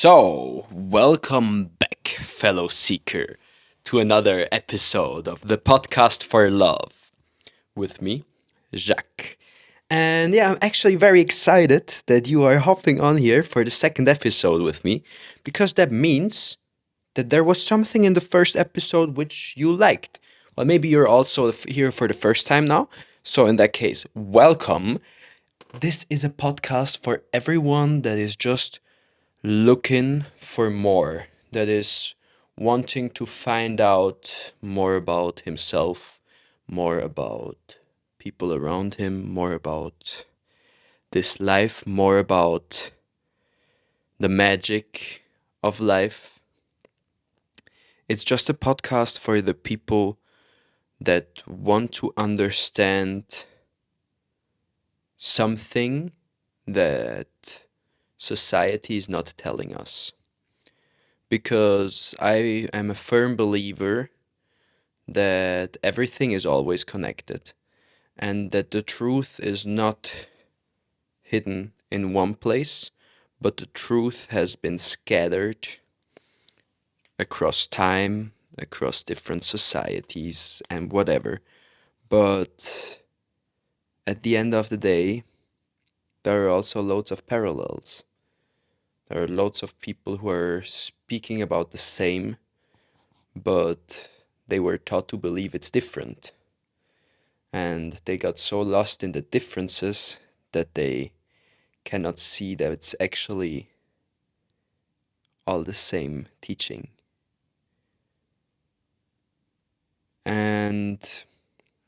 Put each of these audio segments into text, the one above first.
So, welcome back, fellow seeker, to another episode of the podcast for love with me, Jacques. And yeah, I'm actually very excited that you are hopping on here for the second episode with me because that means that there was something in the first episode which you liked. Well, maybe you're also here for the first time now. So, in that case, welcome. This is a podcast for everyone that is just looking for more, that is wanting to find out more about himself, more about people around him, more about this life, more about the magic of life. It's just a podcast for the people that want to understand something that society is not telling us. Because I am a firm believer that everything is always connected and that the truth is not hidden in one place, but the truth has been scattered across time, across different societies, and whatever. But at the end of the day, there are also loads of parallels. There are loads of people who are speaking about the same, but they were taught to believe it's different. And they got so lost in the differences that they cannot see that it's actually all the same teaching. And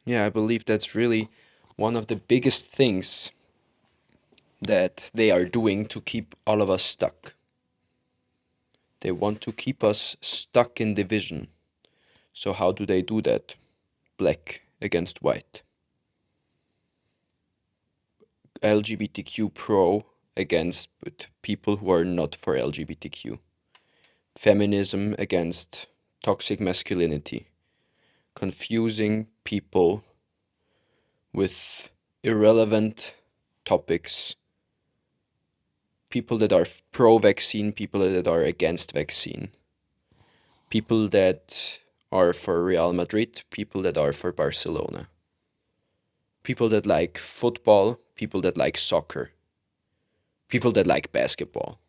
yeah, I believe that's really one of the biggest things that they are doing to keep all of us stuck. They want to keep us stuck in division. So, how do they do that? Black against white. LGBTQ pro against people who are not for LGBTQ. Feminism against toxic masculinity. Confusing people with irrelevant topics. People that are pro vaccine, people that are against vaccine. People that are for Real Madrid, people that are for Barcelona. People that like football, people that like soccer. People that like basketball.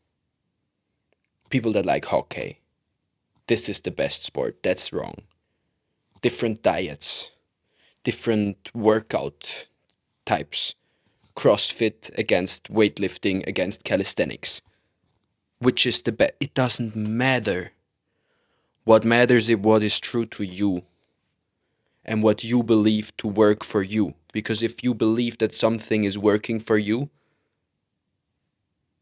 People that like hockey. This is the best sport. That's wrong. Different diets, different workout types. CrossFit against weightlifting against calisthenics. Which is the best? It doesn't matter. What matters is what is true to you and what you believe to work for you. Because if you believe that something is working for you,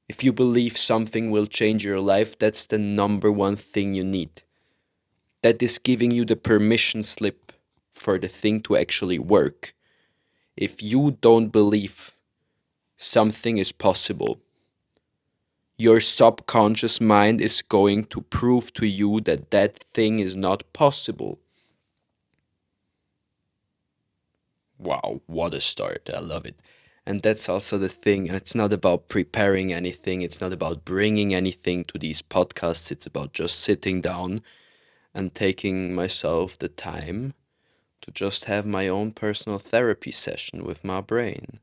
if you believe something will change your life, that's the number one thing you need. That is giving you the permission slip for the thing to actually work. If you don't believe something is possible, your subconscious mind is going to prove to you that that thing is not possible. Wow, what a start. I love it. And that's also the thing. It's not about preparing anything, it's not about bringing anything to these podcasts. It's about just sitting down and taking myself the time to just have my own personal therapy session with my brain.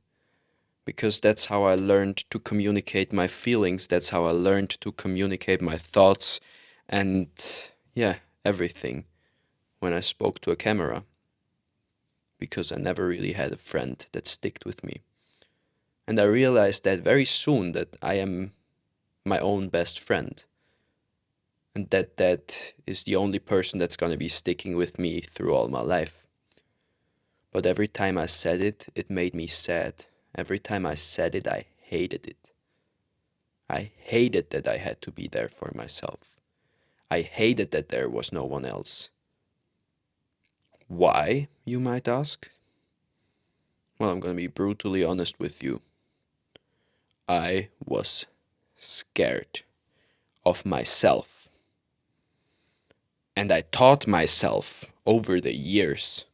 Because that's how I learned to communicate my feelings, that's how I learned to communicate my thoughts and, yeah, everything when I spoke to a camera. Because I never really had a friend that sticked with me. And I realized that very soon that I am my own best friend. And that is the only person that's going to be sticking with me through all my life. But every time I said it, it made me sad. Every time I said it, I hated it. I hated that I had to be there for myself. I hated that there was no one else. Why, you might ask? Well, I'm going to be brutally honest with you. I was scared of myself. And I taught myself over the years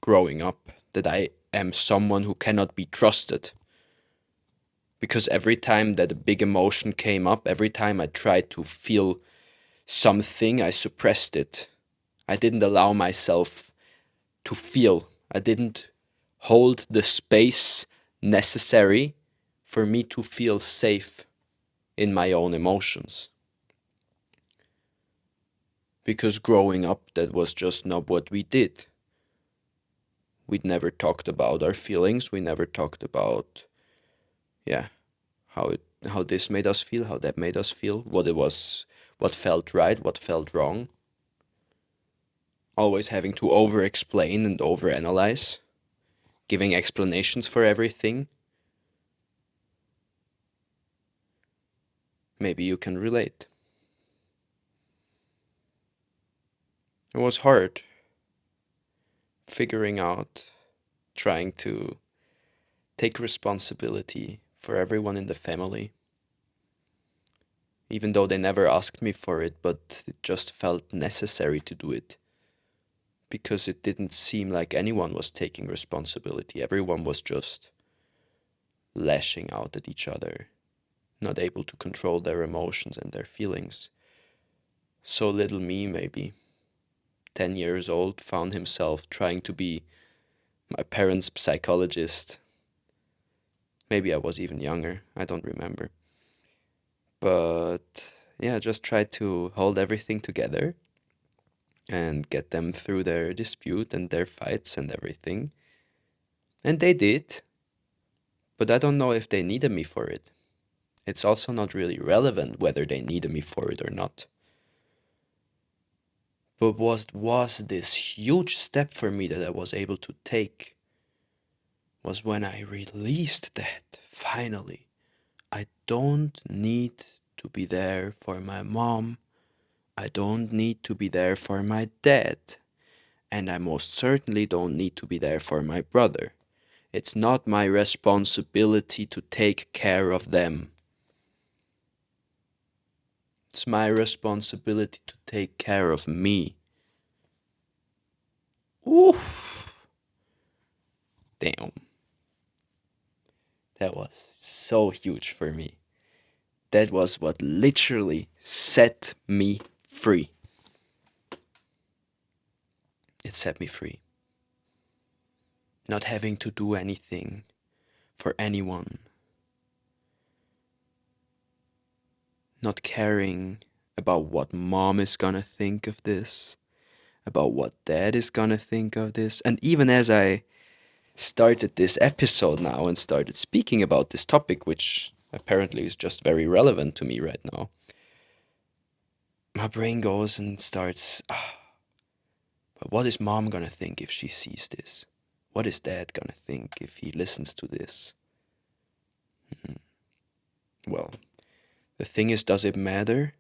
growing up that I am someone who cannot be trusted. Because every time that a big emotion came up, every time I tried to feel something, I suppressed it. I didn't allow myself to feel. I didn't hold the space necessary for me to feel safe in my own emotions. Because growing up, that was just not what we did. We'd never talked about our feelings. We never talked about, yeah, how this made us feel, how that made us feel, what it was, what felt right, what felt wrong. Always having to over-explain and over-analyze, giving explanations for everything. Maybe you can relate. It was hard figuring out, trying to take responsibility for everyone in the family, even though they never asked me for it, but it just felt necessary to do it because it didn't seem like anyone was taking responsibility. Everyone was just lashing out at each other, not able to control their emotions and their feelings. So little me, maybe 10 years old, found himself trying to be my parents' psychologist. Maybe I was even younger, I don't remember. But yeah, just tried to hold everything together and get them through their dispute and their fights and everything. And they did, but I don't know if they needed me for it. It's also not really relevant whether they needed me for it or not. But what was this huge step for me that I was able to take was when I released that, finally. I don't need to be there for my mom. I don't need to be there for my dad. And I most certainly don't need to be there for my brother. It's not my responsibility to take care of them. It's my responsibility to take care of me. Oof. Damn. That was so huge for me. That was what literally set me free. It set me free. Not having to do anything for anyone. Not caring about what mom is gonna think of this, about what dad is gonna think of this. And even as I started this episode now and started speaking about this topic, which apparently is just very relevant to me right now, my brain goes and starts, but what is mom gonna think if she sees this? What is dad gonna think if he listens to this? Well, the thing is, does it matter?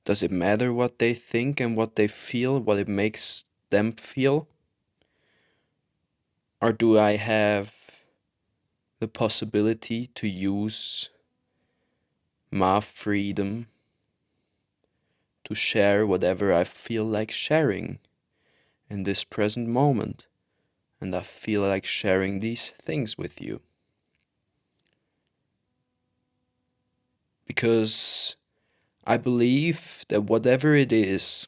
Does it matter what they think and what they feel, what it makes them feel? Or do I have the possibility to use my freedom to share whatever I feel like sharing in this present moment? And I feel like sharing these things with you. Because I believe that whatever it is,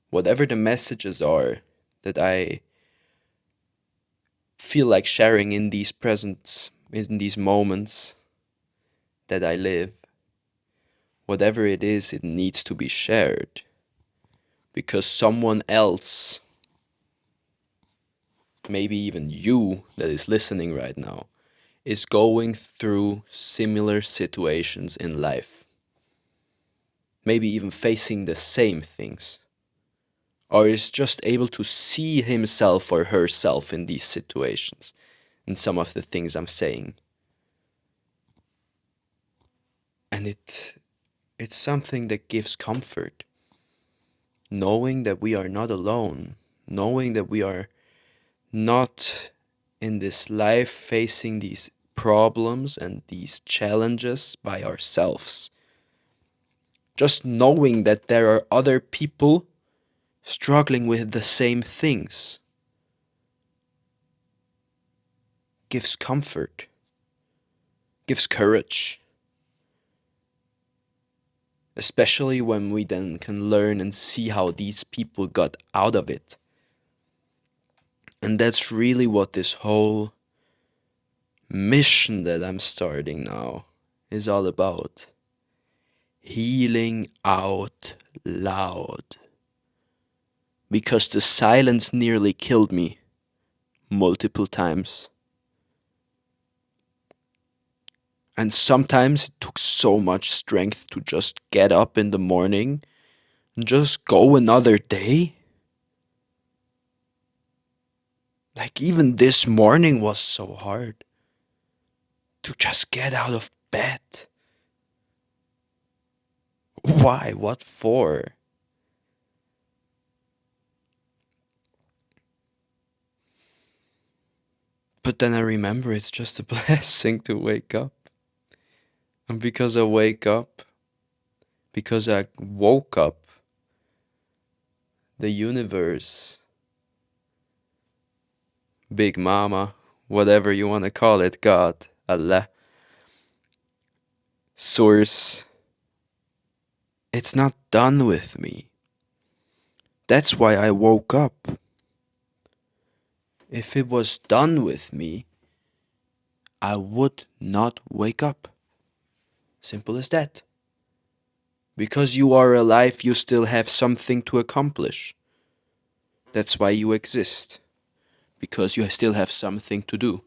whatever the messages are that I feel like sharing in these presents, in these moments that I live, whatever it is, it needs to be shared. Because someone else, maybe even you that is listening right now, is going through similar situations in life. Maybe even facing the same things. Or is just able to see himself or herself in these situations, in some of the things I'm saying. And it's something that gives comfort. Knowing that we are not alone. Knowing that we are not in this life facing these problems and these challenges by ourselves. Just knowing that there are other people struggling with the same things. gives comfort, gives courage. Especially when we then can learn and see how these people got out of it. And that's really what this whole mission that I'm starting now is all about. Healing out loud. Because the silence nearly killed me multiple times. And sometimes it took so much strength to just get up in the morning and just go another day. Like even this morning was so hard to just get out of bed. Why? What for? But then I remember it's just a blessing to wake up. And because I woke up, the universe, Big Mama, whatever you want to call it, God, Allah, Source, it's not done with me. That's why I woke up. If it was done with me, I would not wake up. Simple as that. Because you are alive, you still have something to accomplish. That's why you exist. Because you still have something to do.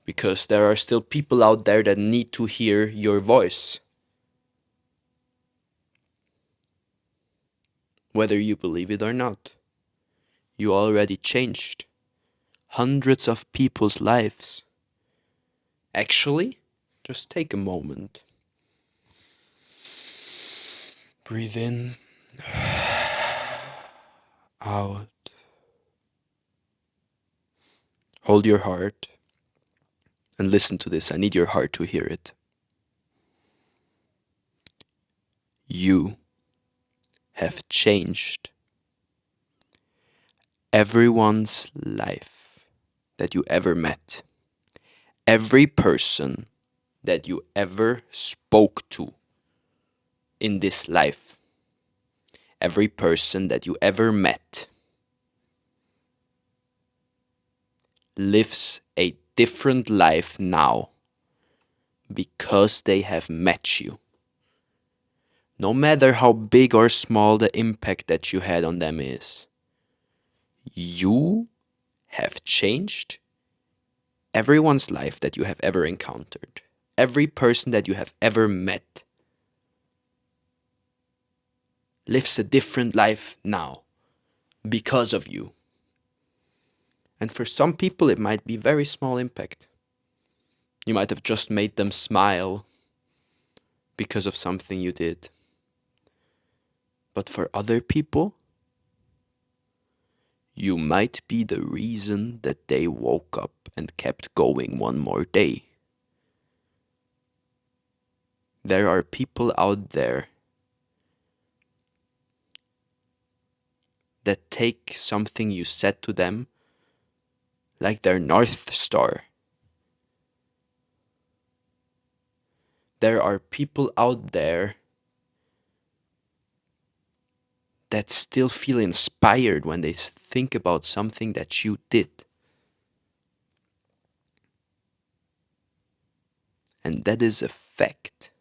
Because there are still people out there that need to hear your voice. Whether you believe it or not. You already changed hundreds of people's lives. Actually, just take a moment. Breathe in, out. Hold your heart and listen to this. I need your heart to hear it. You have changed everyone's life that you ever met. Every person that you ever spoke to in this life. Every person that you ever met lives a different life now because they have met you. No matter how big or small the impact that you had on them is, you have changed everyone's life that you have ever encountered. Every person that you have ever met lives a different life now because of you. And for some people, it might be very small impact. You might have just made them smile because of something you did. But for other people, you might be the reason that they woke up and kept going one more day. There are people out there that take something you said to them like their North Star. There are people out there that still feel inspired when they think about something that you did. And that is a fact.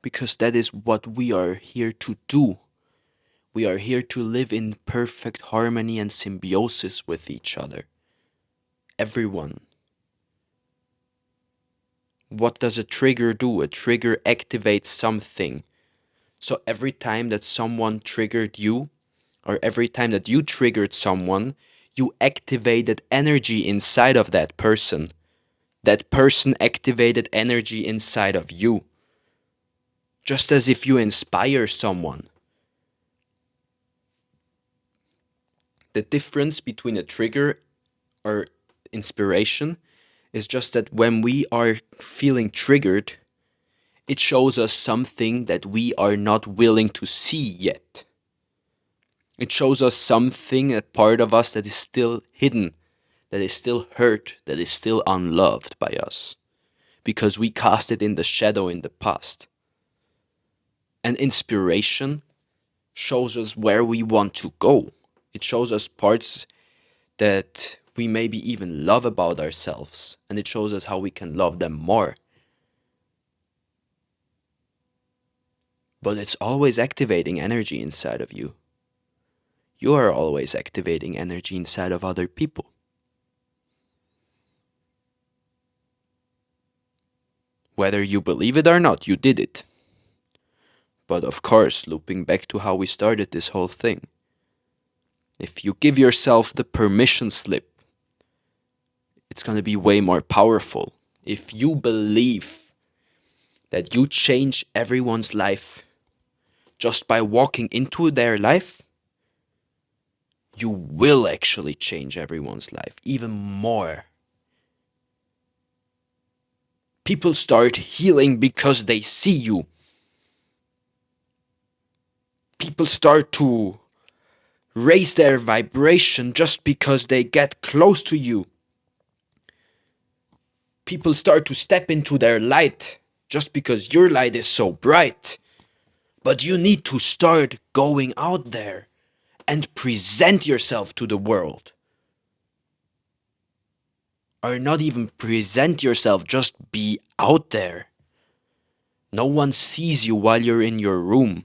Because that is what we are here to do. We are here to live in perfect harmony and symbiosis with each other. Everyone. What does a trigger do? A trigger activates something. So every time that someone triggered you, or every time that you triggered someone, you activated energy inside of that person. That person activated energy inside of you. Just as if you inspire someone. The difference between a trigger or inspiration is just that when we are feeling triggered, it shows us something that we are not willing to see yet. It shows us something, a part of us that is still hidden, that is still hurt, that is still unloved by us, because we cast it in the shadow in the past. And inspiration shows us where we want to go. It shows us parts that we maybe even love about ourselves, and it shows us how we can love them more. But it's always activating energy inside of you. You are always activating energy inside of other people. Whether you believe it or not, you did it. But of course, looping back to how we started this whole thing, if you give yourself the permission slip, it's going to be way more powerful. If you believe that you change everyone's life just by walking into their life, you will actually change everyone's life even more. People start healing because they see you. People start to raise their vibration just because they get close to you. People start to step into their light just because your light is so bright. But you need to start going out there and present yourself to the world. Or not even present yourself, just be out there. No one sees you while you're in your room.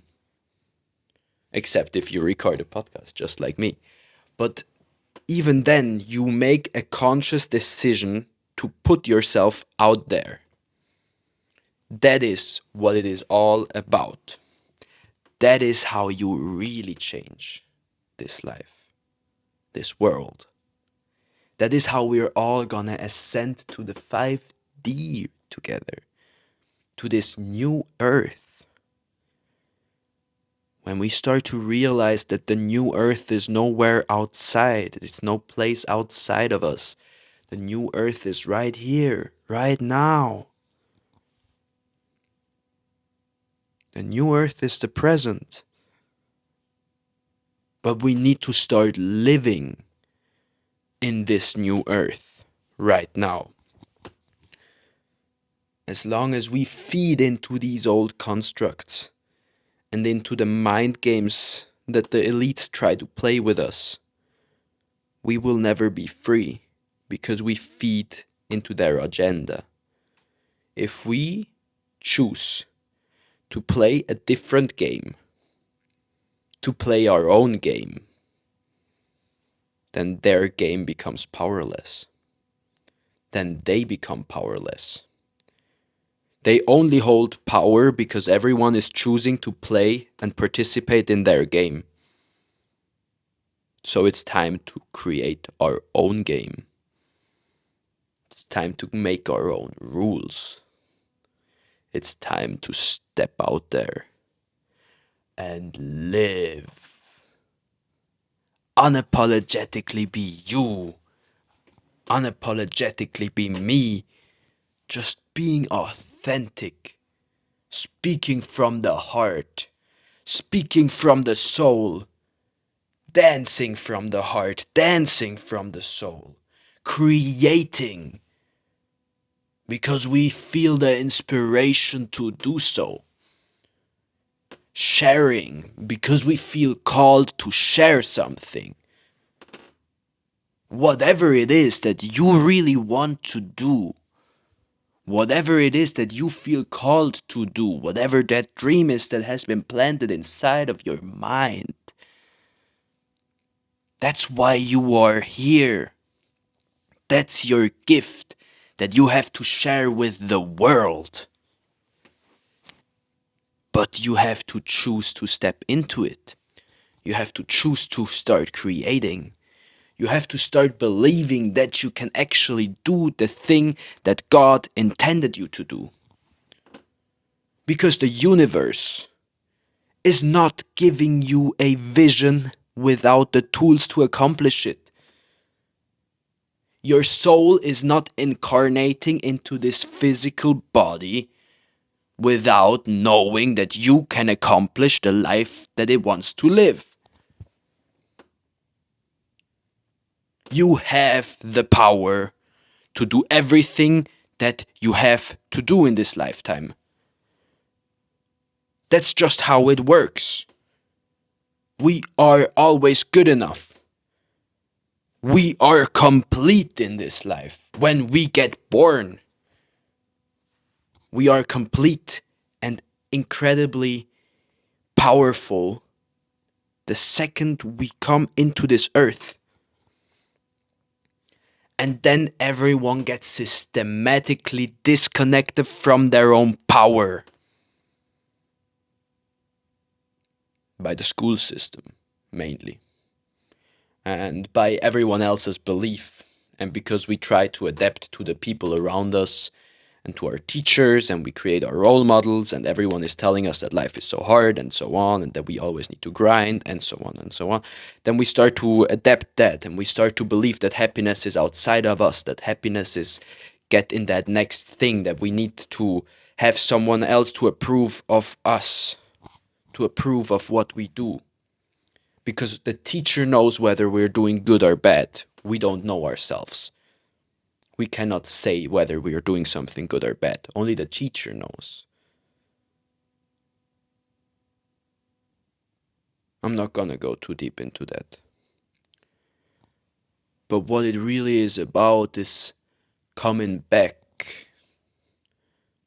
Except if you record a podcast, just like me. But even then, you make a conscious decision to put yourself out there. That is what it is all about. That is how you really change this life, this world. That is how we're all gonna ascend to the 5D together, to this new earth. When we start to realize that the new earth is nowhere outside, it's no place outside of us. The new earth is right here, right now. The new earth is the present. But we need to start living in this new earth right now. As long as we feed into these old constructs and into the mind games that the elites try to play with us, we will never be free because we feed into their agenda. If we choose to play a different game, to play our own game, then their game becomes powerless. Then they become powerless. They only hold power because everyone is choosing to play and participate in their game. So it's time to create our own game. It's time to make our own rules. It's time to step out there and live. Unapologetically be you. Unapologetically be me. Just being authentic. Speaking from the heart. Speaking from the soul. Dancing from the heart. Dancing from the soul. Creating. Because we feel the inspiration to do so. Sharing, because we feel called to share something. Whatever it is that you really want to do, whatever it is that you feel called to do, whatever that dream is that has been planted inside of your mind, that's why you are here. That's your gift that you have to share with the world. But you have to choose to step into it. You have to choose to start creating. You have to start believing that you can actually do the thing that God intended you to do. Because the universe is not giving you a vision without the tools to accomplish it. Your soul is not incarnating into this physical body without knowing that you can accomplish the life that it wants to live. You have the power to do everything that you have to do in this lifetime. That's just how it works. We are always good enough. We are complete in this life. When we get born, we are complete and incredibly powerful the second we come into this earth. And then everyone gets systematically disconnected from their own power by the school system, mainly, and by everyone else's belief. And because we try to adapt to the people around us and to our teachers, and we create our role models, and everyone is telling us that life is so hard and so on, and that we always need to grind and so on and so on, then we start to adapt that, and we start to believe that happiness is outside of us, that happiness is get in that next thing, that we need to have someone else to approve of us, to approve of what we do. Because the teacher knows whether we're doing good or bad. We don't know ourselves. We cannot say whether we are doing something good or bad. Only the teacher knows. I'm not gonna go too deep into that. But what it really is about is coming back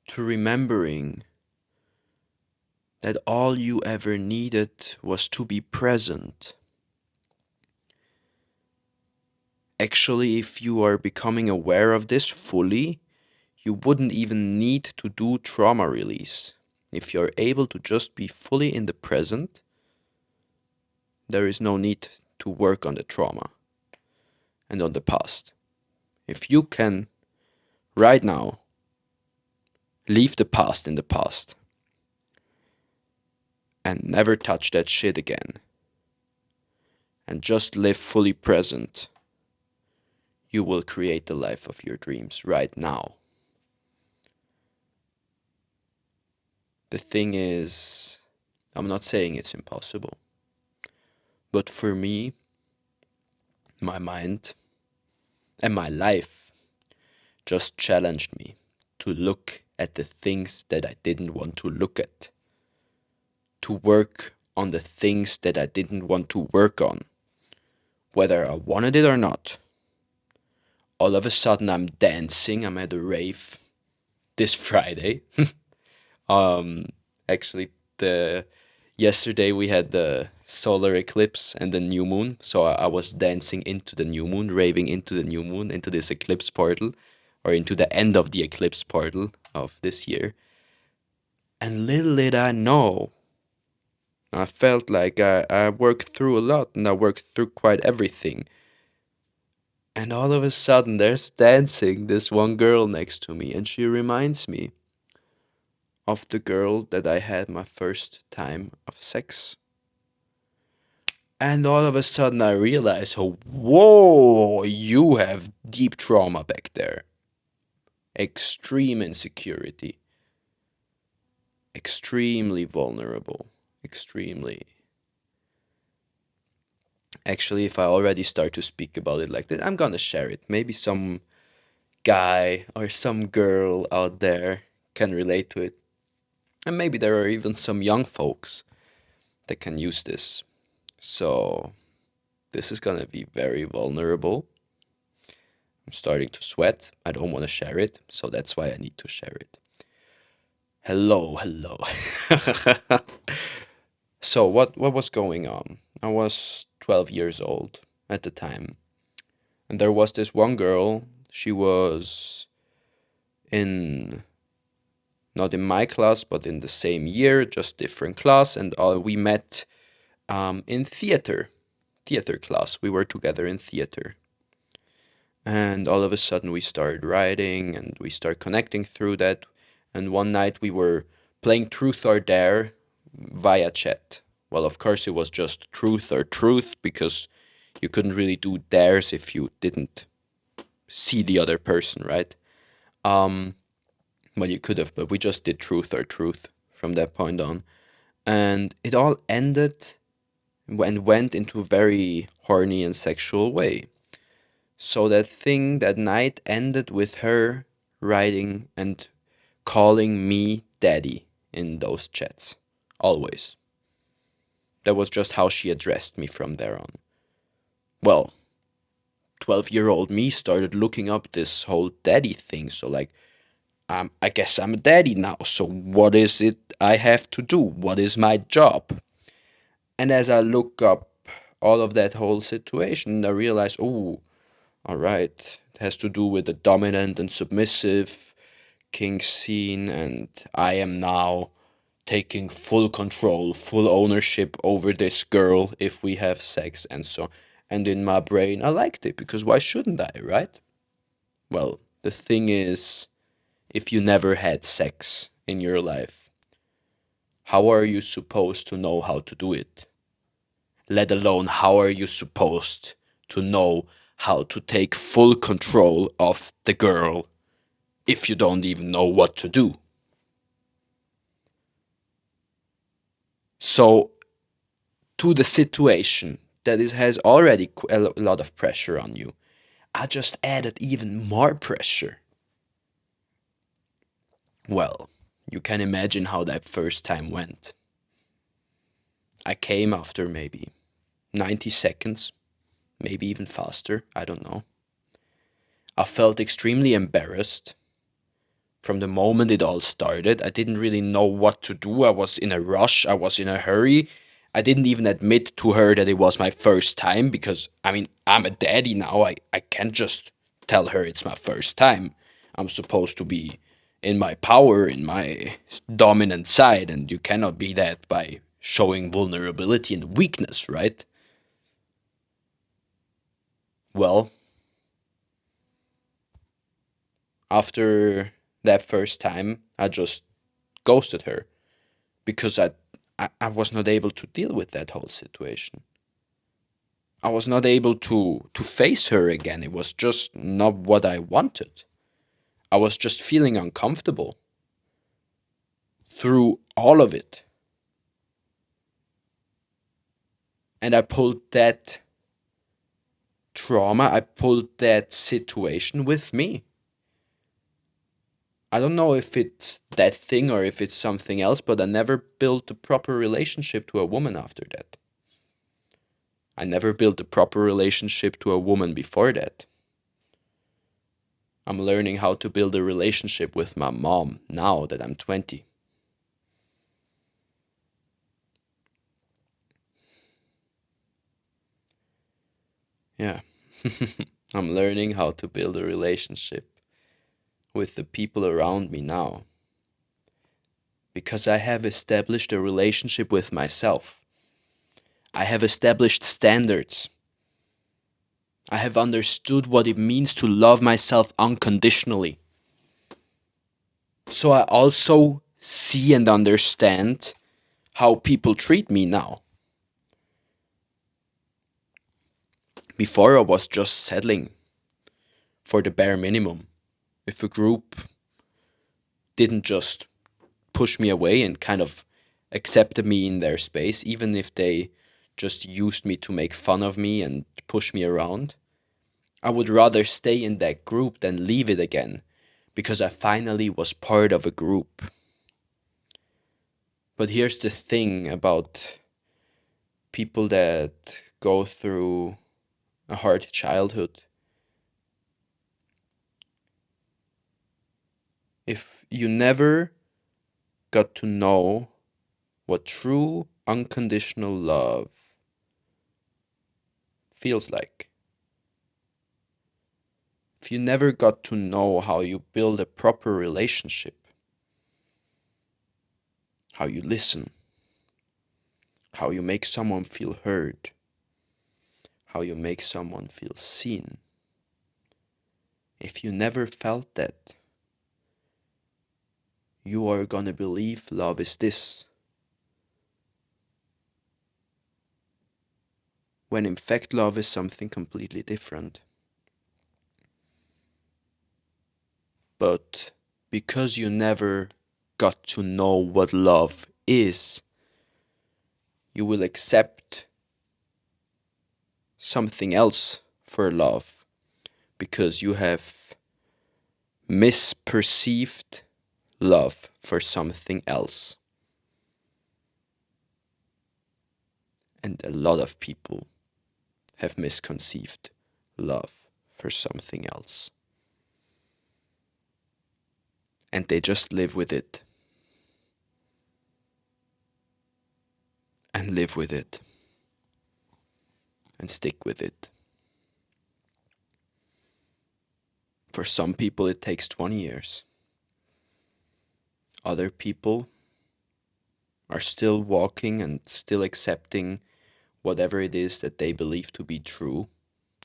to remembering that all you ever needed was to be present. Actually, if you are becoming aware of this fully, you wouldn't even need to do trauma release. If you're able to just be fully in the present, there is no need to work on the trauma and on the past. If you can, right now, leave the past in the past and never touch that shit again, and just live fully present, you will create the life of your dreams right now. The thing is, I'm not saying it's impossible, but for me, my mind and my life just challenged me to look at the things that I didn't want to look at, to work on the things that I didn't want to work on, whether I wanted it or not. All of a sudden, I'm dancing. I'm at a rave this Friday. um, Actually, the yesterday we had the solar eclipse and the new moon, so I was dancing into the new moon, raving into the new moon, into this eclipse portal, or into the end of the eclipse portal of this year. And little did I know, I felt like I worked through a lot, and I worked through quite everything. And all of a sudden, there's dancing this one girl next to me, and she reminds me of the girl that I had my first time of sex. And all of a sudden, I realize, oh, whoa, you have deep trauma back there. Extreme insecurity. Extremely vulnerable. Extremely. Actually, if I already start to speak about it like this, I'm gonna share it. Maybe some guy or some girl out there can relate to it. And maybe there are even some young folks that can use this. So, this is gonna be very vulnerable. I'm starting to sweat. I don't want to share it, so that's why I need to share it. Hello, hello. So, what was going on? I was 12 years old at the time. And there was this one girl. She was in, not in my class, but in the same year, just different class. And we met in theater class. We were together in theater. And all of a sudden we started writing and we started connecting through that. And one night we were playing Truth or Dare via chat. Well, of course, it was just Truth or Truth because you couldn't really do dares if you didn't see the other person, right? Well, you could have, but we just did Truth or Truth from that point on. And it all ended and went into a very horny and sexual way. So that thing that night ended with her writing and calling me daddy in those chats. Always. That was just how she addressed me from there on. Well, 12-year-old me started looking up this whole daddy thing. So, like, I guess I'm a daddy now. So, what is it I have to do? What is my job? And as I look up all of that whole situation, I realize, oh, all right, it has to do with the dominant and submissive king scene, and I am now taking full control, full ownership over this girl if we have sex and so. And in my brain, I liked it because why shouldn't I, right? Well, the thing is, if you never had sex in your life, how are you supposed to know how to do it? Let alone, how are you supposed to know how to take full control of the girl if you don't even know what to do? So, to the situation that is, has already a lot of pressure on you, I just added even more pressure. Well, you can imagine how that first time went. I came after maybe 90 seconds, maybe even faster, I don't know. I felt extremely embarrassed from the moment it all started. I didn't really know what to do. I was in a rush, I was in a hurry. I didn't even admit to her that it was my first time because, I mean, I'm a daddy now. I can't just tell her it's my first time. I'm supposed to be in my power, in my dominant side, and you cannot be that by showing vulnerability and weakness, right? Well, after that first time, I just ghosted her because I was not able to deal with that whole situation. I was not able to face her again. It was just not what I wanted. I was just feeling uncomfortable through all of it. And I pulled that trauma, I pulled that situation with me. I don't know if it's that thing or if it's something else, but I never built a proper relationship to a woman after that. I never built a proper relationship to a woman before that. I'm learning how to build a relationship with my mom now that I'm 20. Yeah. I'm learning how to build a relationship with the people around me now because I have established a relationship with myself. I have established standards. I have understood what it means to love myself unconditionally. So I also see and understand how people treat me now. Before I was just settling for the bare minimum. If a group didn't just push me away and kind of accepted me in their space, even if they just used me to make fun of me and push me around, I would rather stay in that group than leave it again because I finally was part of a group. But here's the thing about people that go through a hard childhood. If you never got to know what true unconditional love feels like, if you never got to know how you build a proper relationship, how you listen, how you make someone feel heard, how you make someone feel seen, if you never felt that, you are gonna believe love is this, when in fact love is something completely different. But because you never got to know what love is, you will accept something else for love. because you have misperceived love for something else. And a lot of people have misconceived love for something else. And they just live with it. And live with it. And stick with it. For some people, it takes 20 years. Other people are still walking and still accepting whatever it is that they believe to be true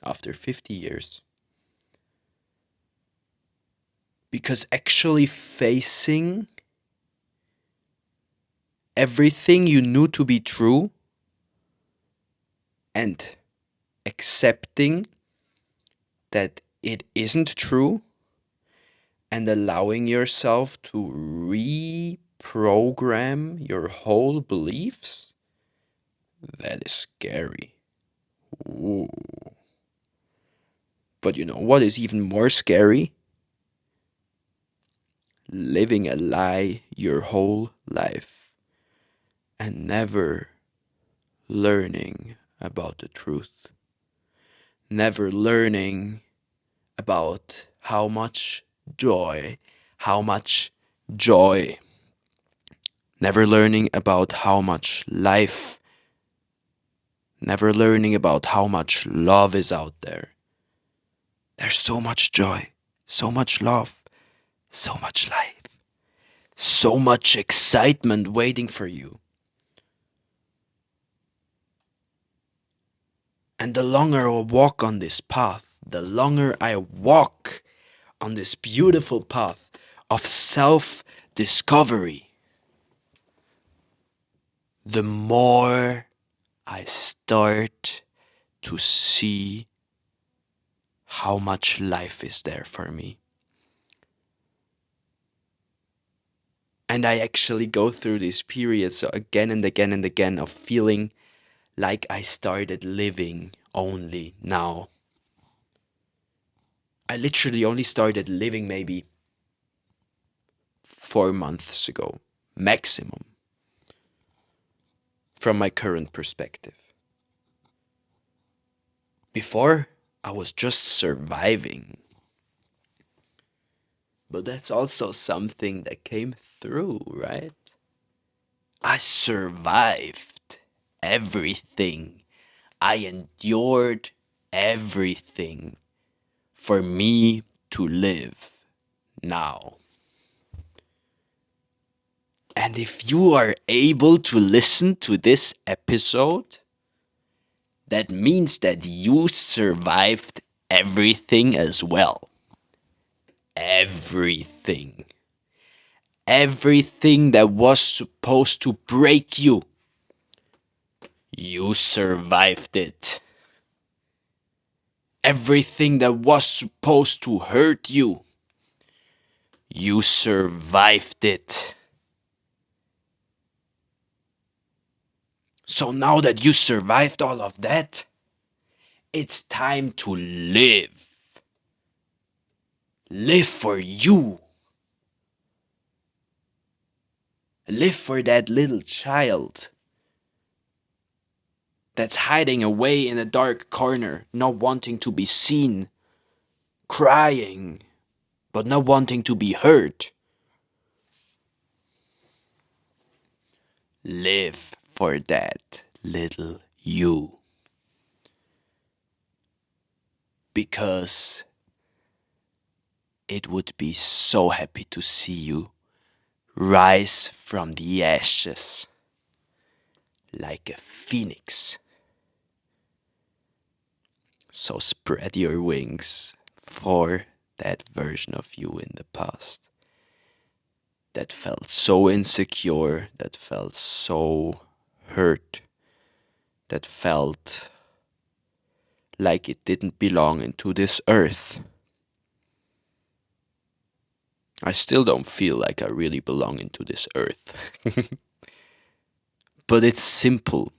after 50 years. Because actually facing everything you knew to be true and accepting that it isn't true and allowing yourself to reprogram your whole beliefs, that is scary. Ooh. But you know what is even more scary? Living a lie your whole life and never learning about the truth. Never learning about how much joy, never learning about how much life, never learning about how much love is out there. There's so much joy, so much love, so much life, so much excitement waiting for you. And the longer I walk on this path, the longer I walk on this beautiful path of self-discovery, the more I start to see how much life is there for me. And I actually go through these periods again and again and again of feeling like I started living only now. I literally only started living maybe 4 months ago, maximum, from my current perspective. Before, I was just surviving. But that's also something that came through, right? I survived everything. I endured everything for me to live now. And if you are able to listen to this episode, that means that you survived everything as well. Everything. Everything that was supposed to break you. You survived it. Everything that was supposed to hurt you. You survived it. So now that you survived all of that, it's time to live. Live for you. Live for that little child that's hiding away in a dark corner, not wanting to be seen, crying, but not wanting to be heard. Live for that little you. Because it would be so happy to see you rise from the ashes like a phoenix. So spread your wings for that version of you in the past that felt so insecure, that felt so hurt, that felt like it didn't belong into this earth. I still don't feel like I really belong into this earth. But it's simple.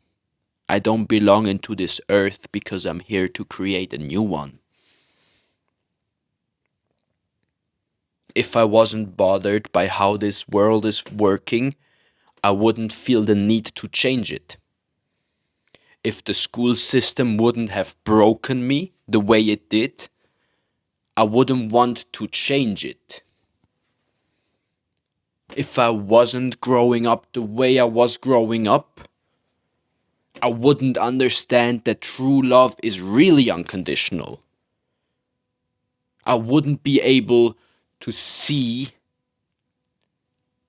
I don't belong into this earth because I'm here to create a new one. If I wasn't bothered by how this world is working, I wouldn't feel the need to change it. If the school system wouldn't have broken me the way it did, I wouldn't want to change it. If I wasn't growing up the way I was growing up, I wouldn't understand that true love is really unconditional. I wouldn't be able to see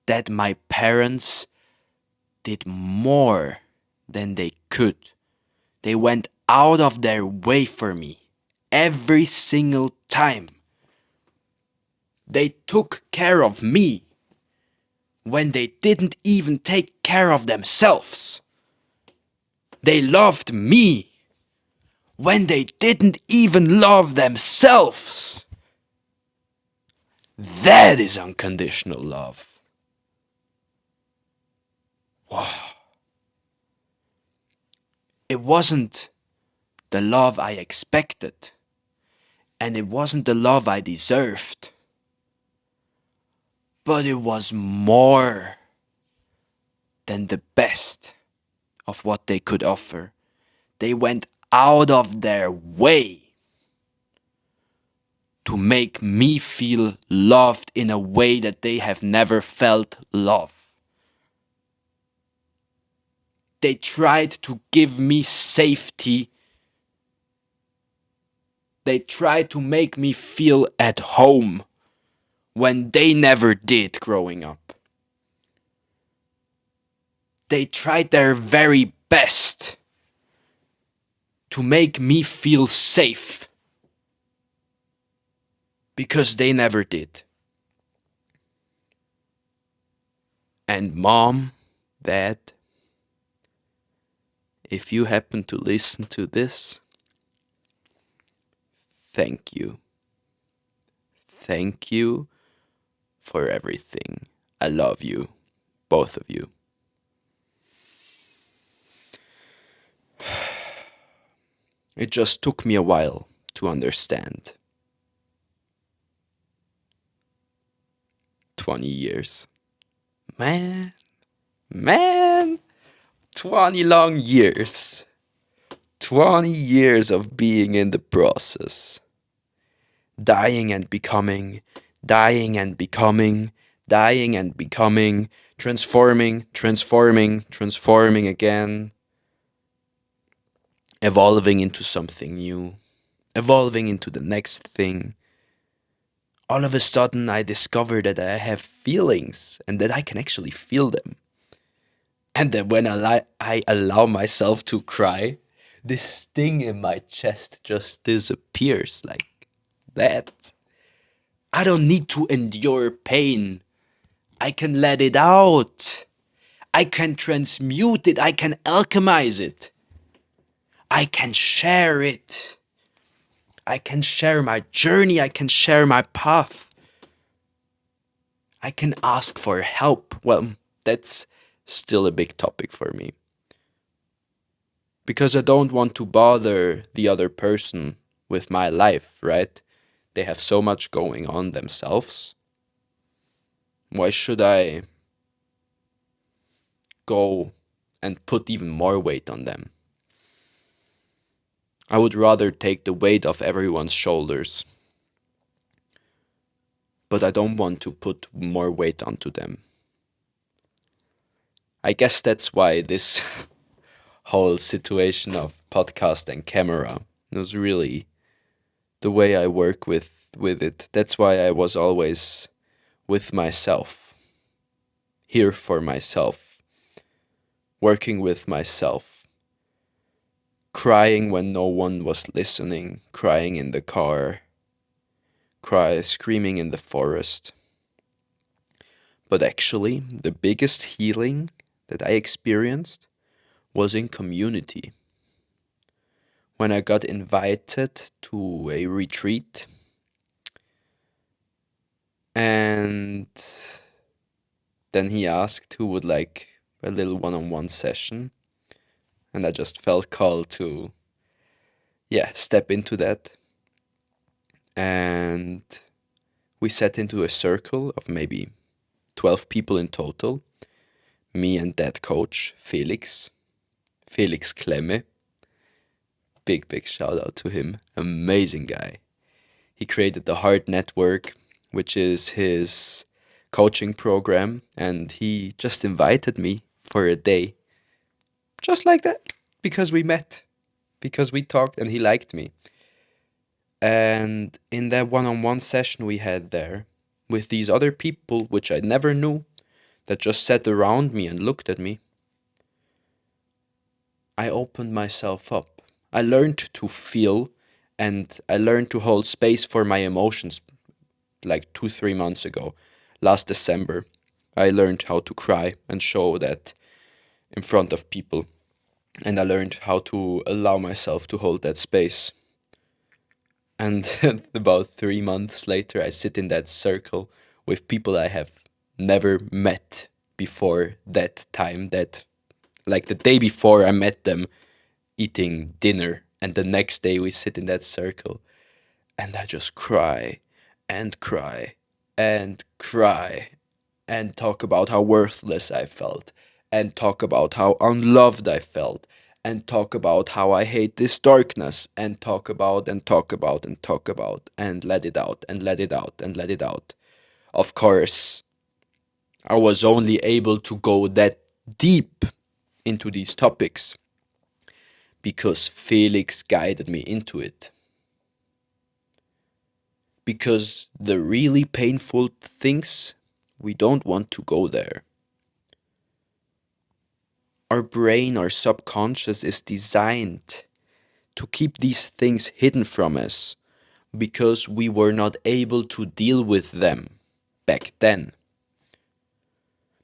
that my parents did more than they could. They went out of their way for me every single time. They took care of me when they didn't even take care of themselves. They loved me when they didn't even love themselves. That is unconditional love. Wow. It wasn't the love I expected, and it wasn't the love I deserved, but it was more than the best of what they could offer. They went out of their way to make me feel loved in a way that they have never felt love. They tried to give me safety. They tried to make me feel at home when they never did growing up. They tried their very best to make me feel safe because they never did. And mom, dad, if you happen to listen to this, thank you. Thank you for everything. I love you, both of you. It just took me a while to understand. 20 years. Man, 20 long years. 20 years of being in the process. Dying and becoming, dying and becoming, dying and becoming, transforming, transforming, transforming again, evolving into something new, evolving into the next thing. All of a sudden, I discover that I have feelings and that I can actually feel them. And that when I allow myself to cry, this sting in my chest just disappears like that. I don't need to endure pain. I can let it out. I can transmute it. I can alchemize it. I can share it. I can share my journey. I can share my path. I can ask for help. Well, that's still a big topic for me. Because I don't want to bother the other person with my life, right? They have so much going on themselves. Why should I go and put even more weight on them? I would rather take the weight off everyone's shoulders. But I don't want to put more weight onto them. I guess that's why this whole situation of podcast and camera was really the way I work with it. That's why I was always with myself, here for myself, working with myself, crying when no one was listening, crying in the car, screaming in the forest. But actually, the biggest healing that I experienced was in community. When I got invited to a retreat, and then he asked who would like a little one-on-one session, and I just felt called to, step into that. And We sat into a circle of maybe 12 people in total. Me and that coach, Felix Klemme. Big shout out to him. Amazing guy. He created the Heart Network, which is his coaching program, and he just invited me for a day. Just like that. Because we met. Because we talked and he liked me. And in that one-on-one session we had there with these other people, which I never knew, that just sat around me and looked at me, I opened myself up. I learned to feel and I learned to hold space for my emotions like 2, 3 months ago. Last December, I learned how to cry and show that in front of people. And I learned how to allow myself to hold that space. And about 3 months later, I sit in that circle with people I have never met before that time. That, like the day before, I met them eating dinner, and the next day we sit in that circle, and I just cry and cry and cry and talk about how worthless I felt, and talk about how unloved I felt, and talk about how I hate this darkness, and talk about and talk about and talk about and let it out and let it out and let it out. Of course, I was only able to go that deep into these topics because Felix guided me into it. Because the really painful things, we don't want to go there. Our brain, our subconscious is designed to keep these things hidden from us because we were not able to deal with them back then.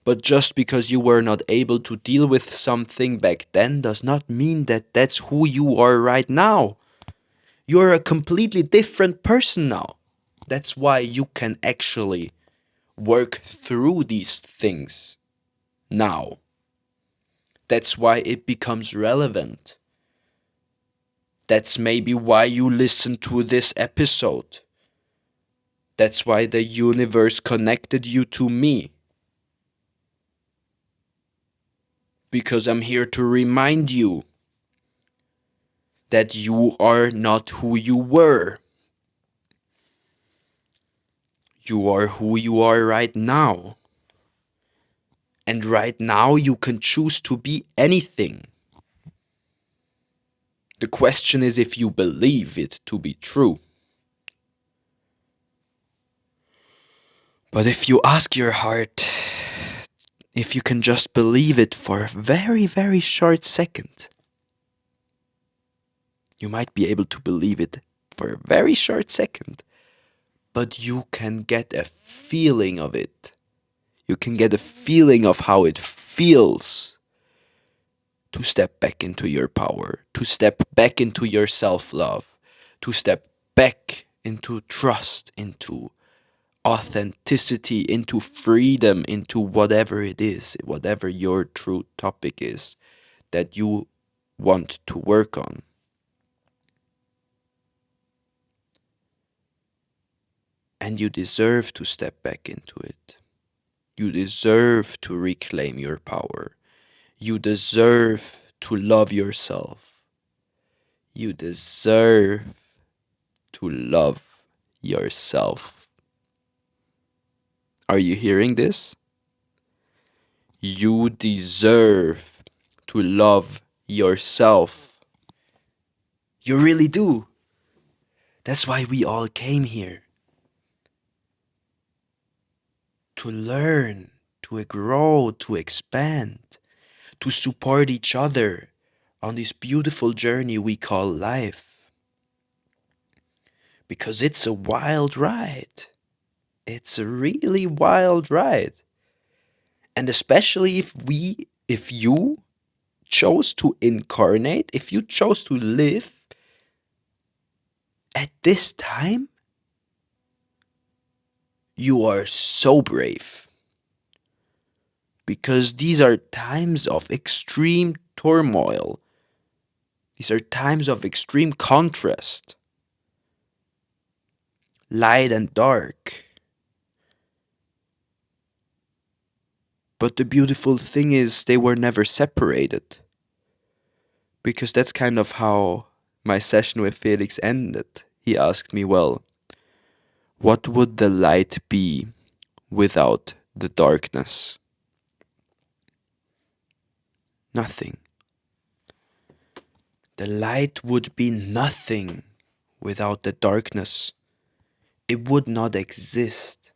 But just because you were not able to deal with something back then does not mean that that's who you are right now. You're a completely different person now. That's why you can actually work through these things now. That's why it becomes relevant. That's maybe why you listen to this episode. That's why the universe connected you to me. Because I'm here to remind you that you are not who you were. You are who you are right now. And right now you can choose to be anything. The question is if you believe it to be true. But if you ask your heart, if you can just believe it for a very, very short second, you might be able to believe it for a very short second, but you can get a feeling of it. You can get a feeling of how it feels to step back into your power, to step back into your self-love, to step back into trust, into authenticity, into freedom, into whatever it is, whatever your true topic is that you want to work on. And you deserve to step back into it. You deserve to reclaim your power. You deserve to love yourself. You deserve to love yourself. Are you hearing this? You deserve to love yourself. You really do. That's why we all came here. To learn, to grow, to expand, to support each other on this beautiful journey we call life. Because it's a wild ride. It's a really wild ride. And especially if you chose to incarnate, if you chose to live at this time, you are so brave. Because these are times of extreme turmoil. These are times of extreme contrast. Light and dark. But the beautiful thing is they were never separated. Because that's kind of how my session with Felix ended. He asked me, well, what would the light be without the darkness? Nothing. The light would be nothing without the darkness. It would not exist.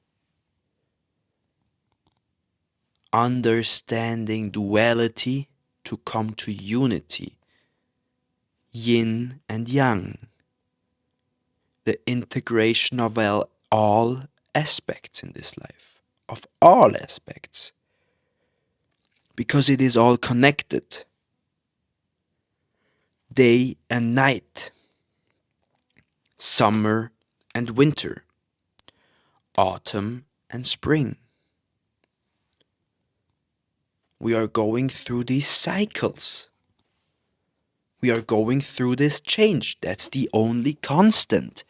Understanding duality to come to unity, yin and yang, the integration of all aspects in this life, of all aspects, because it is all connected, day and night, summer and winter, autumn and spring. We are going through these cycles. We are going through this change. That's the only constant.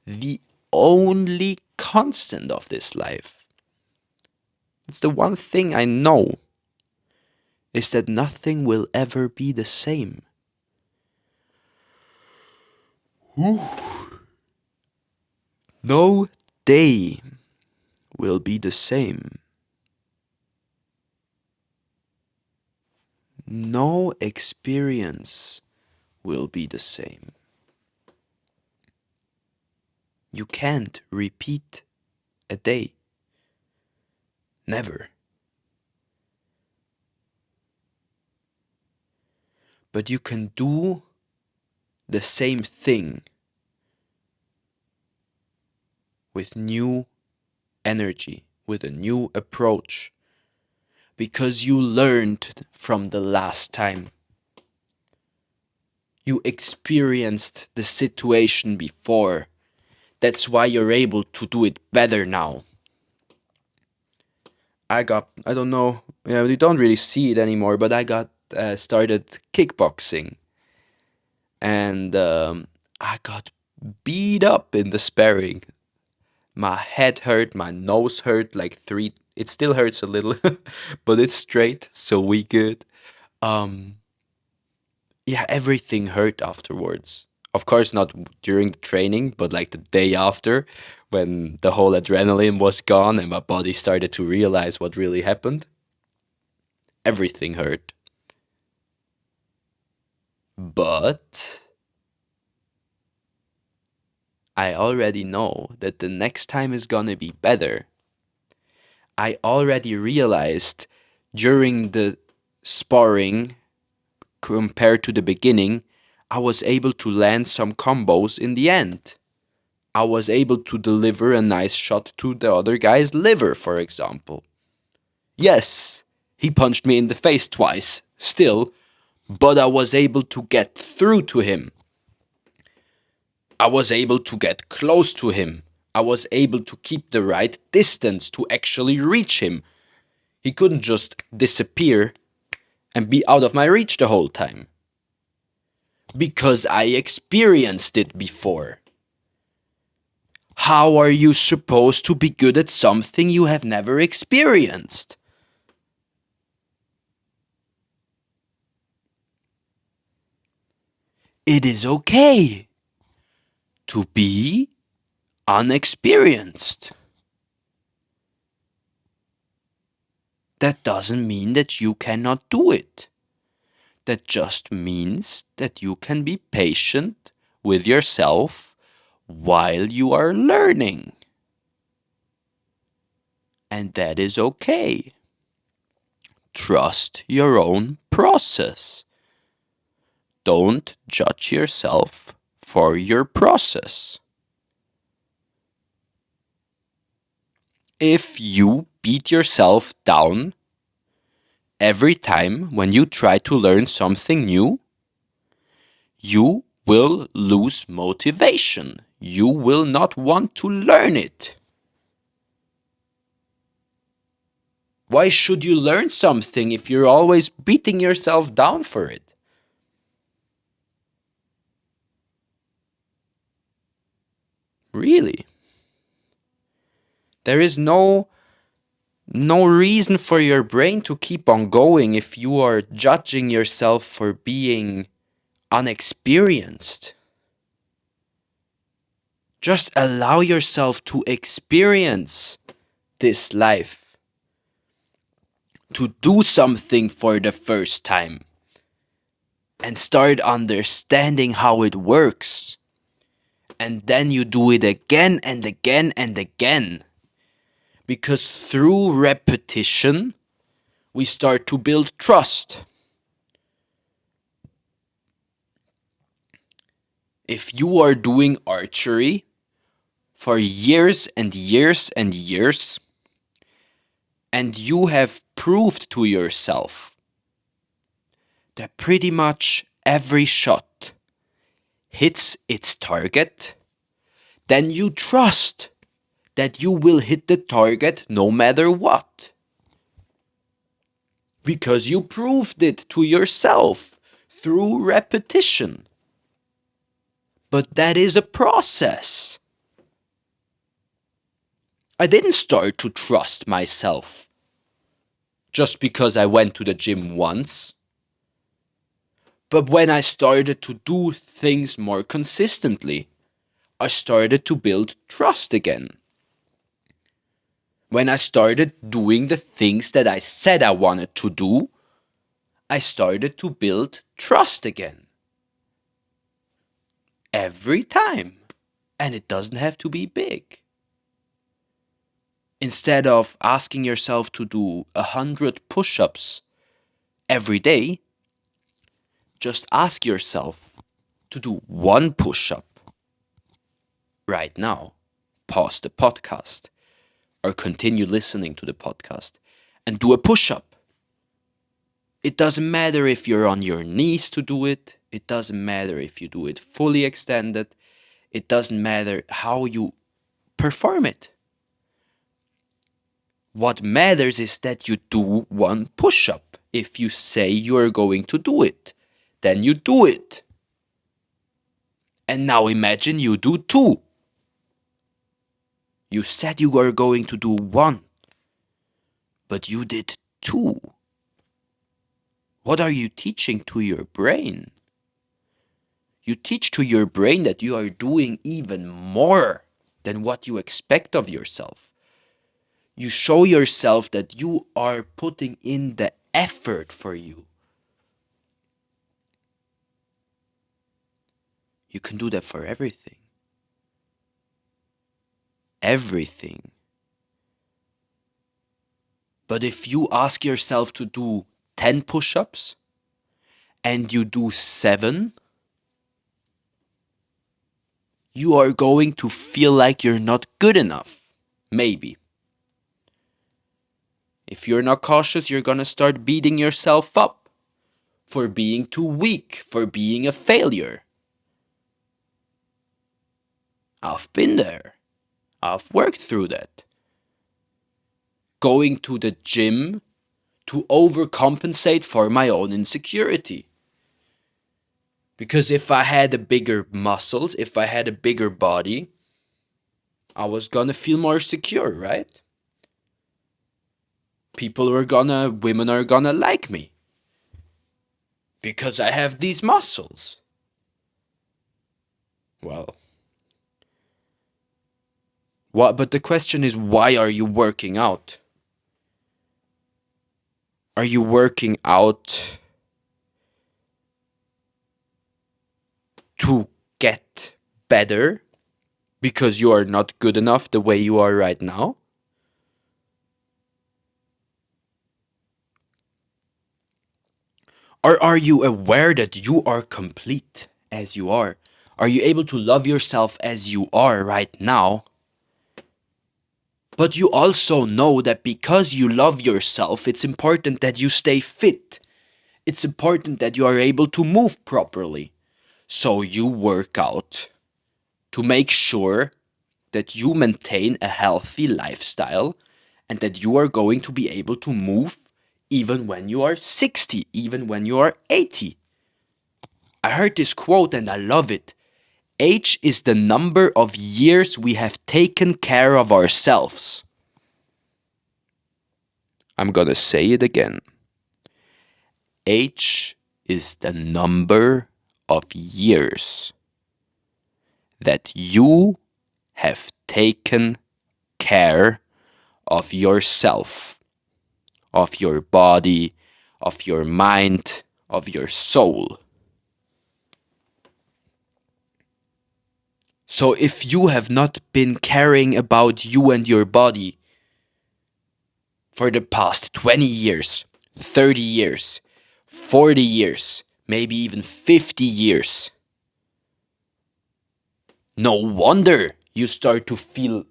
The only constant of this life. It's the one thing I know is that nothing will ever be the same. Whew. No day will be the same. No experience will be the same. You can't repeat a day. Never. But you can do the same thing with new energy, with a new approach, because you learned from the last time. You experienced the situation before. That's why you're able to do it better now. I don't know, you don't really see it anymore, but I got started kickboxing. And I got beat up in the sparring. My head hurt, my nose hurt like three. It still hurts a little, but it's straight, so we good. Um, yeah, everything hurt afterwards. Of course, not during the training, but like the day after, when the whole adrenaline was gone and my body started to realize what really happened. Everything hurt. But I already know that the next time is gonna be better. I already realized during the sparring, compared to the beginning, I was able to land some combos in the end. I was able to deliver a nice shot to the other guy's liver, for example. Yes, he punched me in the face twice, still, but I was able to get through to him. I was able to get close to him. I was able to keep the right distance to actually reach him. He couldn't just disappear and be out of my reach the whole time. Because I experienced it before. How are you supposed to be good at something you have never experienced? It is okay to be unexperienced. That doesn't mean that you cannot do it. That just means that you can be patient with yourself while you are learning. And that is okay. Trust your own process. Don't judge yourself for your process. If you beat yourself down every time when you try to learn something new, you will lose motivation. You will not want to learn it. Why should you learn something if you're always beating yourself down for it? Really? There is no no reason for your brain to keep on going if you are judging yourself for being unexperienced. Just allow yourself to experience this life, to do something for the first time, and start understanding how it works. And then you do it again and again and again. Because through repetition, we start to build trust. If you are doing archery for years and years and years, and you have proved to yourself that pretty much every shot hits its target, then you trust that you will hit the target no matter what. Because you proved it to yourself through repetition. But that is a process. I didn't start to trust myself just because I went to the gym once. But when I started to do things more consistently, I started to build trust again. When I started doing the things that I said I wanted to do, I started to build trust again. Every time. And it doesn't have to be big. Instead of asking yourself to do 100 push-ups every day, just ask yourself to do one push-up right now. Pause the podcast or continue listening to the podcast and do a push-up. It doesn't matter if you're on your knees to do it. It doesn't matter if you do it fully extended. It doesn't matter how you perform it. What matters is that you do one push-up. If you say you are going to do it, then you do it. And now imagine you do 2. You said you were going to do 1, but you did 2. What are you teaching to your brain? You teach to your brain that you are doing even more than what you expect of yourself. You show yourself that you are putting in the effort for you. You can do that for everything. Everything. But if you ask yourself to do 10 push-ups and you do 7, you are going to feel like you're not good enough. Maybe. If you're not cautious, you're gonna start beating yourself up for being too weak, for being a failure. I've been there. I've worked through that. Going to the gym to overcompensate for my own insecurity. Because if I had a bigger muscles, if I had a bigger body, I was gonna feel more secure, right? Women are gonna like me. Because I have these muscles. Well, but the question is, why are you working out? Are you working out to get better because you are not good enough the way you are right now? Or are you aware that you are complete as you are? Are you able to love yourself as you are right now? But you also know that because you love yourself, it's important that you stay fit. It's important that you are able to move properly. So you work out to make sure that you maintain a healthy lifestyle and that you are going to be able to move even when you are 60, even when you are 80. I heard this quote and I love it. Age is the number of years we have taken care of ourselves. I'm gonna say it again. Age is the number of years that you have taken care of yourself, of your body, of your mind, of your soul. So if you have not been caring about you and your body for the past 20 years, 30 years, 40 years, maybe even 50 years, no wonder you start to feel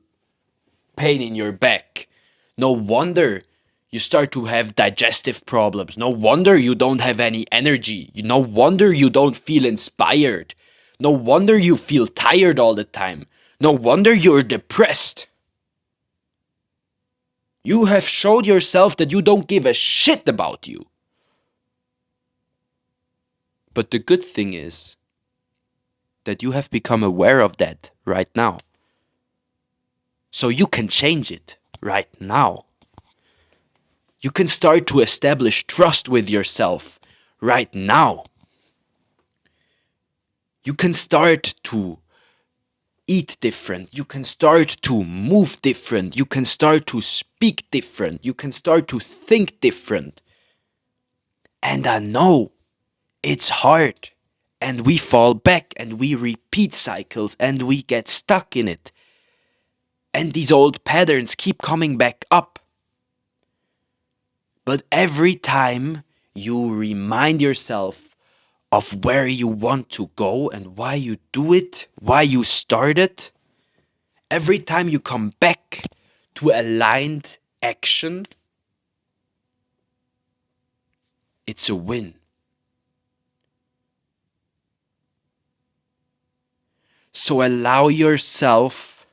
pain in your back. No wonder you start to have digestive problems. No wonder you don't have any energy. No wonder you don't feel inspired. No wonder you feel tired all the time. No wonder you're depressed. You have showed yourself that you don't give a shit about you. But the good thing is that you have become aware of that right now. So you can change it right now. You can start to establish trust with yourself right now. You can start to eat different. You can start to move different. You can start to speak different. You can start to think different. And I know it's hard. And we fall back and we repeat cycles and we get stuck in it. And these old patterns keep coming back up. But every time you remind yourself of where you want to go and why you do it, why you started, every time you come back to aligned action, it's a win. So allow yourself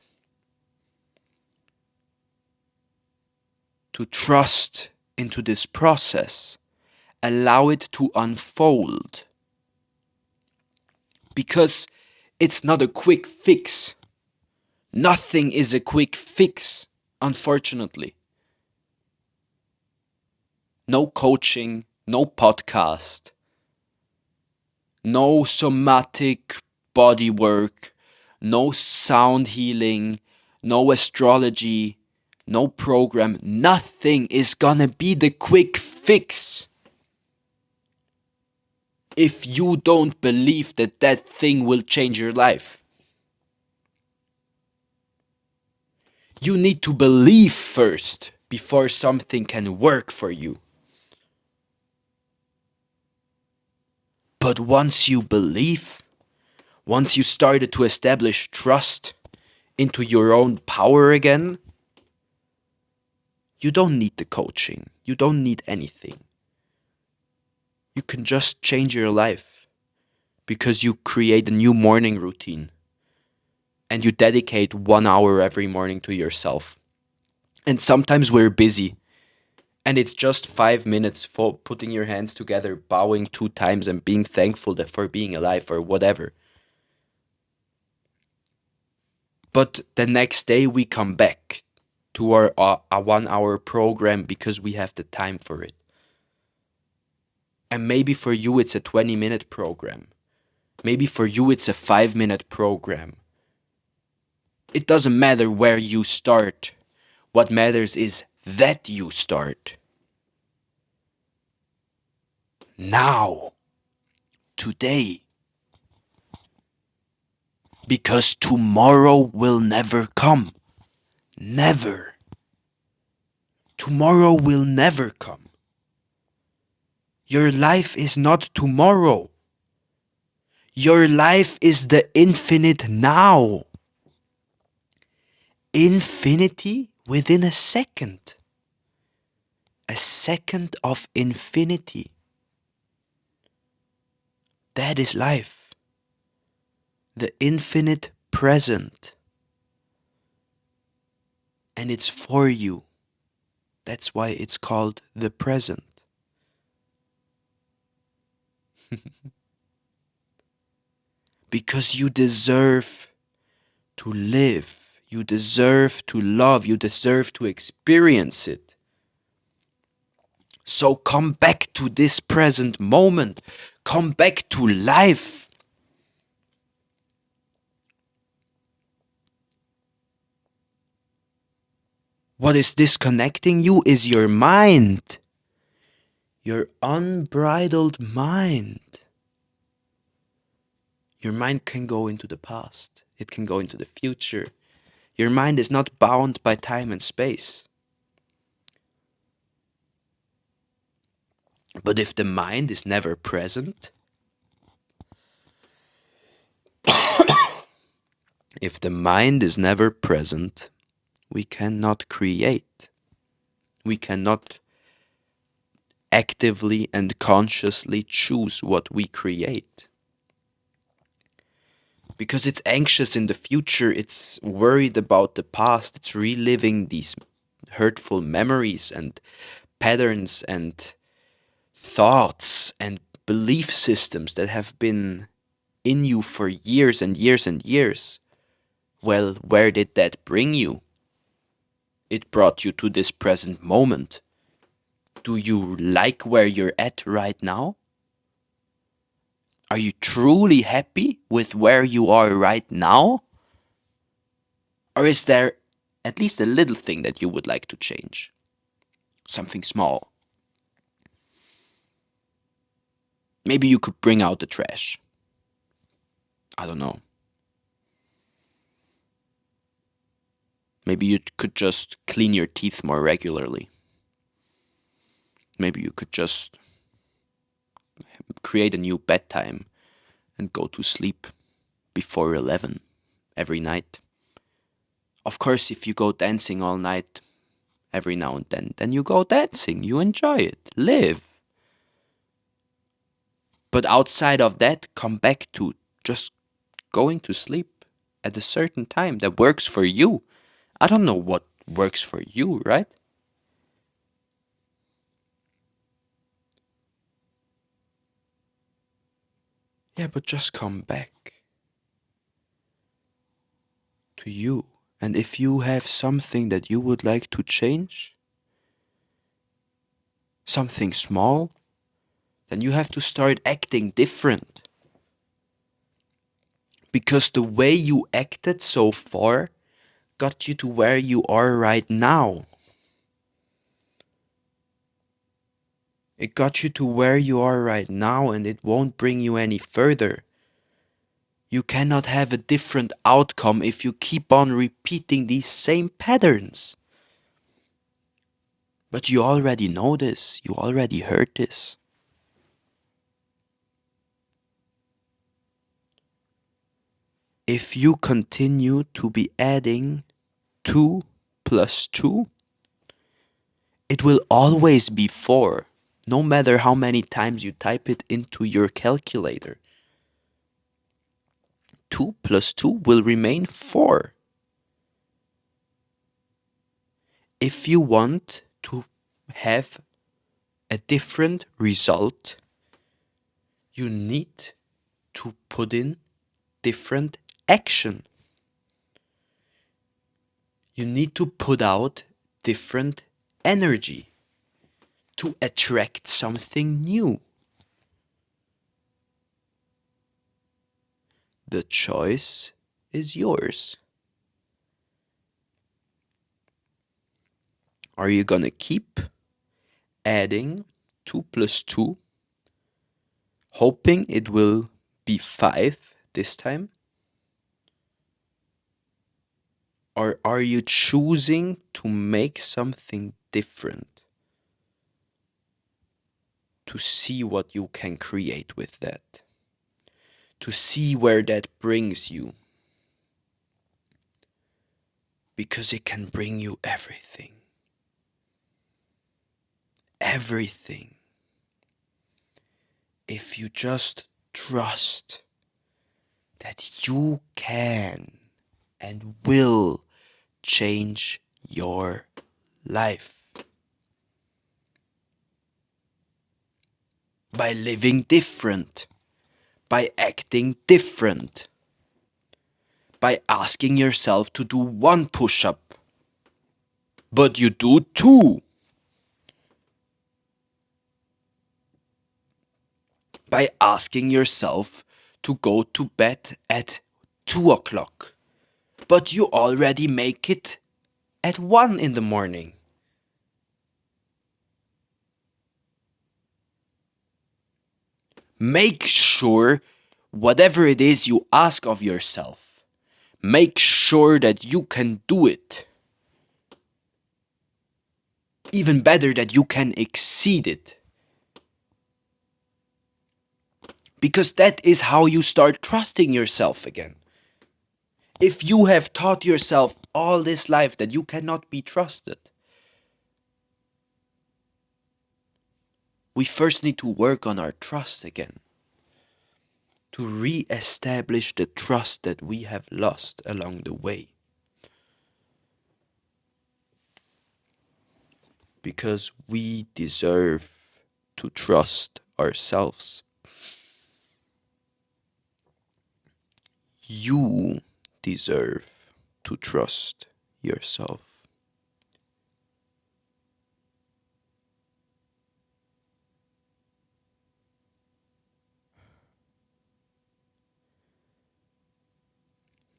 to trust into this process. Allow it to unfold. Because it's not a quick fix. Nothing is a quick fix, unfortunately. No coaching, no podcast, no somatic body work, no sound healing, no astrology, no program. Nothing is gonna be the quick fix. If you don't believe that that thing will change your life. You need to believe first before something can work for you. But once you believe, once you started to establish trust into your own power again, you don't need the coaching. You don't need anything. You can just change your life because you create a new morning routine and you dedicate 1 hour every morning to yourself. And sometimes we're busy and it's just 5 minutes for putting your hands together, bowing 2 times and being thankful for being alive or whatever. But the next day we come back to our 1 hour program because we have the time for it. And maybe for you it's a 20-minute program. Maybe for you it's a 5-minute program. It doesn't matter where you start. What matters is that you start. Now. Today. Because tomorrow will never come. Never. Tomorrow will never come. Your life is not tomorrow. Your life is the infinite now. Infinity within a second. A second of infinity. That is life. The infinite present. And it's for you. That's why it's called the present. Because you deserve to live. You deserve to love. You deserve to experience it. So come back to this present moment. Come back to life. What is disconnecting you is your mind. Your unbridled mind. Your mind can go into the past. It can go into the future. Your mind is not bound by time and space. But if the mind is never present, if the mind is never present, we cannot create. We cannot actively and consciously choose what we create. Because it's anxious in the future, it's worried about the past, it's reliving these hurtful memories and patterns and thoughts and belief systems that have been in you for years and years and years. Well, where did that bring you? It brought you to this present moment. Do you like where you're at right now? Are you truly happy with where you are right now? Or is there at least a little thing that you would like to change? Something small. Maybe you could bring out the trash. I don't know. Maybe you could just clean your teeth more regularly. Maybe you could just create a new bedtime and go to sleep before 11 every night. Of course, if you go dancing all night, every now and then you go dancing, you enjoy it, live. But outside of that, come back to just going to sleep at a certain time that works for you. I don't know what works for you, right? Yeah, but just come back to you. And if you have something that you would like to change, something small, then you have to start acting different. Because the way you acted so far got you to where you are right now. It got you to where you are right now, and it won't bring you any further. You cannot have a different outcome if you keep on repeating these same patterns. But you already know this, you already heard this. If you continue to be adding 2 plus 2, it will always be 4, no matter how many times you type it into your calculator. 2 plus 2 will remain 4. If you want to have a different result, you need to put in different action. You need to put out different energy to attract something new. The choice is yours. Are you gonna keep adding 2 plus 2, hoping it will be 5 this time? Or are you choosing to make something different? To see what you can create with that. To see where that brings you. Because it can bring you everything. Everything. If you just trust that you can and will change your life by living different, by acting different, by asking yourself to do 1 push up, but you do 2. by asking yourself to go to bed at 2 o'clock, but you already make it at 1 in the morning. Make sure whatever it is you ask of yourself, make sure that you can do it. Even better, that you can exceed it. Because that is how you start trusting yourself again. If you have taught yourself all this life that you cannot be trusted, we first need to work on our trust again. To re-establish the trust that we have lost along the way. Because we deserve to trust ourselves. You deserve to trust yourself.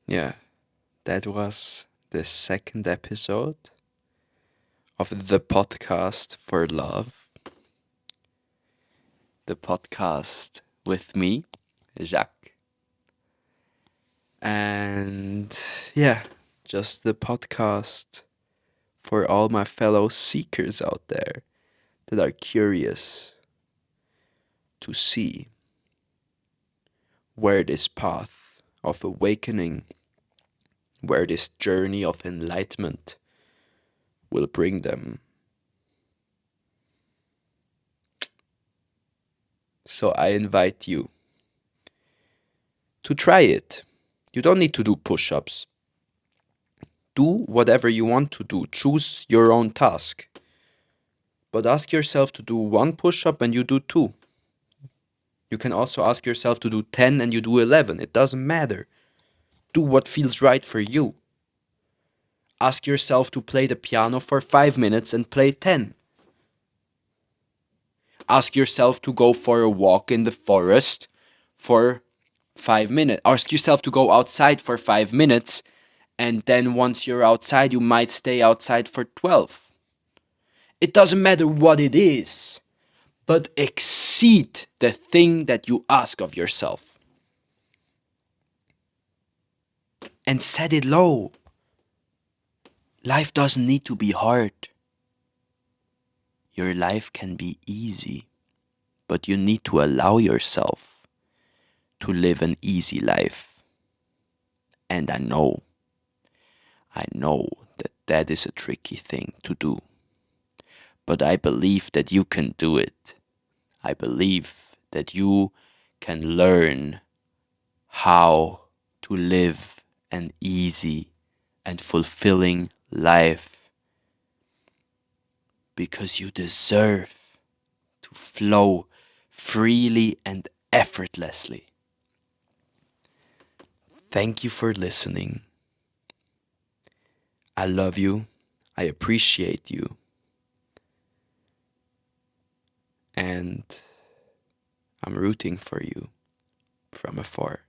Yeah, that was the second episode of the podcast for love. The podcast with me, Jacques. And yeah, just the podcast for all my fellow seekers out there that are curious to see where this path of awakening, where this journey of enlightenment will bring them. So I invite you to try it. You don't need to do push-ups. Do whatever you want to do. Choose your own task. But ask yourself to do 1 push-up and you do 2. You can also ask yourself to do 10 and you do 11. It doesn't matter. Do what feels right for you. Ask yourself to play the piano for 5 minutes and play 10. Ask yourself to go for a walk in the forest for 5 minutes. Ask yourself to go outside for 5 minutes, and then once you're outside, you might stay outside for 12. It doesn't matter what it is, but exceed the thing that you ask of yourself. And set it low. Life doesn't need to be hard. Your life can be easy, but you need to allow yourself to live an easy life. And I know that that is a tricky thing to do. But I believe that you can do it. I believe that you can learn how to live an easy and fulfilling life. Because you deserve to flow freely and effortlessly. Thank you for listening. I love you. I appreciate you. And I'm rooting for you from afar.